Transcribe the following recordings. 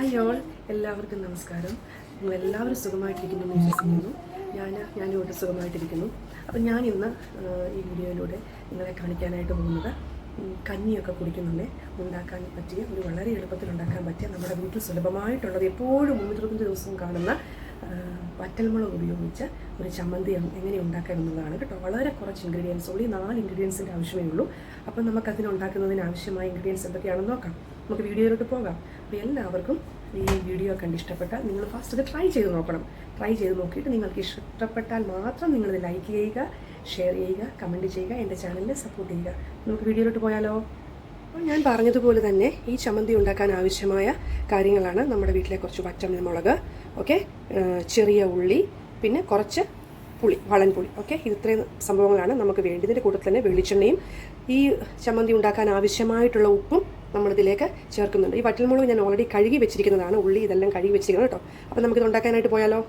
Hi all, എല്ലാവർക്കും നമസ്കാരം. നിങ്ങളെല്ലാവരും സുഖമായിട്ടിരിക്കുന്നു എന്ന് വിശ്വസിക്കുന്നു. ഞാനിവിടെ സുഖമായിട്ടിരിക്കുന്നു. അപ്പം ഞാൻ ഇന്ന് ഈ വീഡിയോയിലൂടെ നിങ്ങളെ കാണിക്കാനായിട്ട് പോകുന്നത് കഞ്ഞിയൊക്കെ കുടിക്കുന്നുണ്ട് ഉണ്ടാക്കാൻ പറ്റിയ ഒരു വളരെ എളുപ്പത്തിൽ ഉണ്ടാക്കാൻ പറ്റിയ നമ്മുടെ വീട്ടിൽ സുലഭമായിട്ടുള്ളത് എപ്പോഴും 365 ദിവസവും കാണുന്ന വറ്റൽമുളക് ഉപയോഗിച്ച് ഒരു ചമ്മന്തി എങ്ങനെ ഉണ്ടാക്കാം എന്നുള്ളതാണ് കേട്ടോ. വളരെ കുറച്ച് ഇൻഗ്രീഡിയൻസ്, ഉള്ളി 4 ഇൻഗ്രീഡിയൻസിൻ്റെ ആവശ്യമേ ഉള്ളൂ. അപ്പം നമുക്കതിന് ഉണ്ടാക്കുന്നതിന് ആവശ്യമായ ഇൻഗ്രീഡിയൻസ് എന്തൊക്കെയാണെന്ന് നോക്കാം. നമുക്ക് വീഡിയോയിലോട്ട് പോകാം. അപ്പോൾ എല്ലാവർക്കും ഈ വീഡിയോ കണ്ട് ഇഷ്ടപ്പെട്ടാൽ നിങ്ങൾ ഫസ്റ്റ് അത് ട്രൈ ചെയ്ത് നോക്കണം. ട്രൈ ചെയ്ത് നോക്കിയിട്ട് നിങ്ങൾക്ക് ഇഷ്ടപ്പെട്ടാൽ മാത്രം നിങ്ങളിത് ലൈക്ക് ചെയ്യുക, ഷെയർ ചെയ്യുക, കമൻറ്റ് ചെയ്യുക, എൻ്റെ ചാനലിനെ സപ്പോർട്ട് ചെയ്യുക. നമുക്ക് വീഡിയോയിലോട്ട് പോയാലോ? അപ്പോൾ ഞാൻ പറഞ്ഞതുപോലെ തന്നെ ഈ ചമ്മന്തി ഉണ്ടാക്കാൻ ആവശ്യമായ കാര്യങ്ങളാണ് നമ്മുടെ വീട്ടിലെ കുറച്ച് പച്ചമുളക്, ഓക്കെ, ചെറിയ ഉള്ളി, പിന്നെ കുറച്ച് പുളി, വളൻപുളി, ഓക്കെ. ഇത്രയും സംഭവങ്ങളാണ് നമുക്ക് വേണ്ടത്. ഇതിൻ്റെ കൂട്ടത്തിൽ തന്നെ വെളിച്ചെണ്ണയും ഈ ചമ്മന്തി ഉണ്ടാക്കാൻ ആവശ്യമായിട്ടുള്ള ഉപ്പും നമ്മളിതിലേക്ക് ചേർക്കുന്നുണ്ട്. ഈ വറ്റൽമുളക് ഞാൻ ഓൾറെഡി കഴുകി വെച്ചിരിക്കുന്നതാണ്, ഉള്ളി ഇതെല്ലാം കഴുകി വെച്ചിരിക്കുന്നത് കേട്ടോ. അപ്പോൾ നമുക്കിത് ഉണ്ടാക്കാനായിട്ട് പോയാലോ?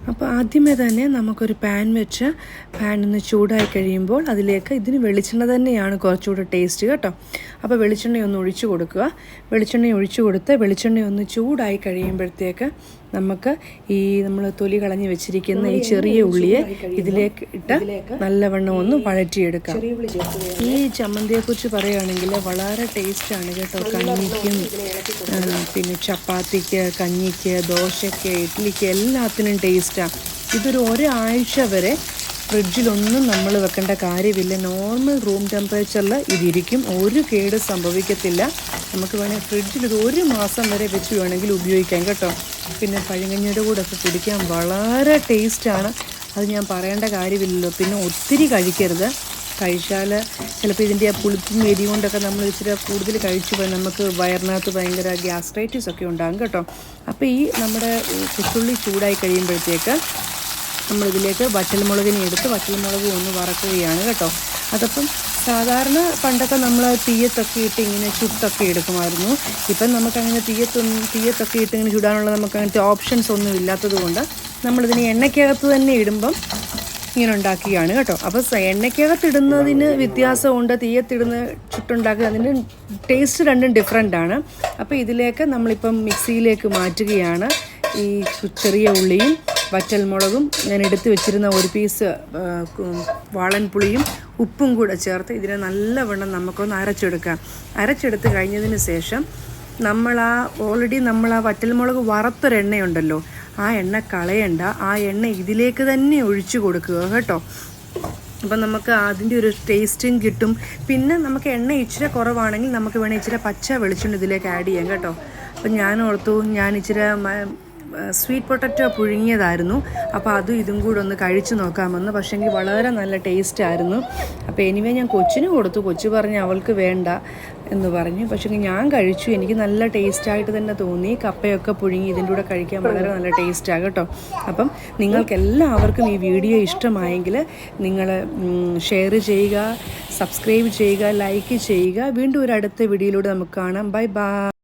അപ്പോൾ ആദ്യമേ തന്നെ നമുക്കൊരു പാൻ വെച്ച് പാൻ ഒന്ന് ചൂടായി കഴിയുമ്പോൾ അതിലേക്ക് ഇതിന് വെളിച്ചെണ്ണ തന്നെയാണ് കുറച്ചുകൂടെ ടേസ്റ്റ് കേട്ടോ. അപ്പോൾ വെളിച്ചെണ്ണയൊന്ന് ഒഴിച്ചു കൊടുക്കുക. വെളിച്ചെണ്ണ ഒഴിച്ചു കൊടുത്ത് വെളിച്ചെണ്ണയൊന്ന് ചൂടായി കഴിയുമ്പോഴത്തേക്ക് നമുക്ക് ഈ നമ്മൾ തൊലി കളഞ്ഞ് വെച്ചിരിക്കുന്ന ഈ ചെറിയ ഉള്ളിയെ ഇതിലേക്ക് ഇട്ട് നല്ലവണ്ണം ഒന്ന് വഴറ്റിയെടുക്കാം. ഈ ചമ്മന്തിയെക്കുറിച്ച് പറയുകയാണെങ്കിൽ വളരെ ടേസ്റ്റാണ് കേട്ടോ. കഞ്ഞിക്കും പിന്നെ ചപ്പാത്തിക്ക്, കഞ്ഞിക്ക്, ദോശയ്ക്ക്, ഇഡ്ഡലിക്ക് എല്ലാത്തിനും ടേസ്റ്റാണ്. ഇതൊരു ഒരാഴ്ച വരെ ഫ്രിഡ്ജിലൊന്നും നമ്മൾ വെക്കേണ്ട കാര്യമില്ല. നോർമൽ റൂം ടെമ്പറേച്ചറിൽ ഇതിരിക്കും, ഒരു കേട് സംഭവിക്കത്തില്ല. നമുക്ക് വേണമെങ്കിൽ ഫ്രിഡ്ജിൽ ഇത് 1 മാസം വരെ വെച്ച് വേണമെങ്കിൽ ഉപയോഗിക്കാം കേട്ടോ. പിന്നെ പഴങ്കഞ്ഞിയുടെ കൂടെ ഒക്കെ കുടിക്കാൻ വളരെ ടേസ്റ്റാണ്, അത് ഞാൻ പറയേണ്ട കാര്യമില്ലല്ലോ. പിന്നെ ഒത്തിരി കഴിക്കരുത്, കഴിച്ചാൽ ചിലപ്പോൾ ഇതിൻ്റെ ആ പുളിപ്പും എരി കൊണ്ടൊക്കെ നമ്മൾ ഇച്ചിരി കൂടുതൽ കഴിച്ചു പോയി നമുക്ക് വയറിനകത്ത് ഭയങ്കര ഗ്യാസ്ട്രൈറ്റിസ് ഒക്കെ ഉണ്ടാകും കേട്ടോ. അപ്പോൾ ഈ നമ്മുടെ കുച്ചുള്ളി ചൂടായി കഴിയുമ്പോഴത്തേക്ക് നമ്മളിതിലേക്ക് വറ്റൽമുളകിനെ എടുത്ത് വറ്റൽമുളക് ഒന്ന് വറക്കുകയാണ് കേട്ടോ. അതപ്പം സാധാരണ പണ്ടൊക്കെ നമ്മൾ തീയത്തൊക്കെ ഇട്ട് ഇങ്ങനെ ചുട്ടൊക്കെ എടുക്കുമായിരുന്നു. ഇപ്പം നമുക്കങ്ങനെ തീയത്തൊക്കെ ഇട്ട് ഇങ്ങനെ ചുടാനുള്ള നമുക്ക് അങ്ങനത്തെ ഓപ്ഷൻസ് ഒന്നും ഇല്ലാത്തത് കൊണ്ട് നമ്മളിതിന് എണ്ണയ്ക്കകത്ത് തന്നെ ഇടുമ്പം ഇങ്ങനെ ഉണ്ടാക്കുകയാണ് കേട്ടോ. അപ്പോൾ എണ്ണയ്ക്കകത്തിടുന്നതിന് വ്യത്യാസമുണ്ട്, തീയത്തിടുന്ന ചുട്ടുണ്ടാക്കുക, അതിൻ്റെ ടേസ്റ്റ് രണ്ടും ഡിഫറെൻ്റാണ്. അപ്പോൾ ഇതിലേക്ക് നമ്മളിപ്പം മിക്സിയിലേക്ക് മാറ്റുകയാണ്. ഈ ചെറിയ ഉള്ളിയും വറ്റൽമുളകും ഞാൻ എടുത്ത് വെച്ചിരുന്ന ഒരു പീസ് വാളൻപുളിയും ഉപ്പും കൂടെ ചേർത്ത് ഇതിനെ നല്ലവണ്ണം നമുക്കൊന്ന് അരച്ചെടുക്കാം. അരച്ചെടുത്ത് കഴിഞ്ഞതിന് ശേഷം ഓൾറെഡി നമ്മൾ ആ വറ്റൽമുളക് വറുത്തൊരെണ്ണയുണ്ടല്ലോ, ആ എണ്ണ കളയണ്ട, ആ എണ്ണ ഇതിലേക്ക് തന്നെ ഒഴിച്ചു കൊടുക്കുക കേട്ടോ. അപ്പം നമുക്ക് അതിൻ്റെ ഒരു ടേസ്റ്റും കിട്ടും. പിന്നെ നമുക്ക് എണ്ണ ഇച്ചിരി കുറവാണെങ്കിൽ നമുക്ക് വേണമെങ്കിൽ ഇച്ചിരി പച്ച വെളിച്ചെണ്ണ ഇതിലേക്ക് ആഡ് ചെയ്യാം കേട്ടോ. അപ്പം ഞാൻ ഓർത്തു ഞാൻ ഇച്ചിരി സ്വീറ്റ് പൊട്ടറ്റോ പുഴുങ്ങിയതായിരുന്നു, അപ്പോൾ അതും ഇതും കൂടെ ഒന്ന് കഴിച്ച് നോക്കാമെന്ന്. പക്ഷേങ്കിൽ വളരെ നല്ല ടേസ്റ്റ് ആയിരുന്നു. അപ്പോൾ എനിവേ ഞാൻ കൊച്ചിന് കൊടുത്തു. കൊച്ചു പറഞ്ഞ് അവൾക്ക് വേണ്ട എന്ന് പറഞ്ഞു. പക്ഷേ ഞാൻ കഴിച്ചു, എനിക്ക് നല്ല ടേസ്റ്റായിട്ട് തന്നെ തോന്നി. കപ്പയൊക്കെ പുഴുങ്ങി ഇതിൻ്റെ കൂടെ കഴിക്കാൻ വളരെ നല്ല ടേസ്റ്റാണ് കേട്ടോ. അപ്പം നിങ്ങൾക്കെല്ലാവർക്കും ഈ വീഡിയോ ഇഷ്ടമായെങ്കിൽ നിങ്ങൾ ഷെയർ ചെയ്യുക, സബ്സ്ക്രൈബ് ചെയ്യുക, ലൈക്ക് ചെയ്യുക. വീണ്ടും ഒരു അടുത്ത വീഡിയോയിലൂടെ നമുക്ക് കാണാം. Bye bye.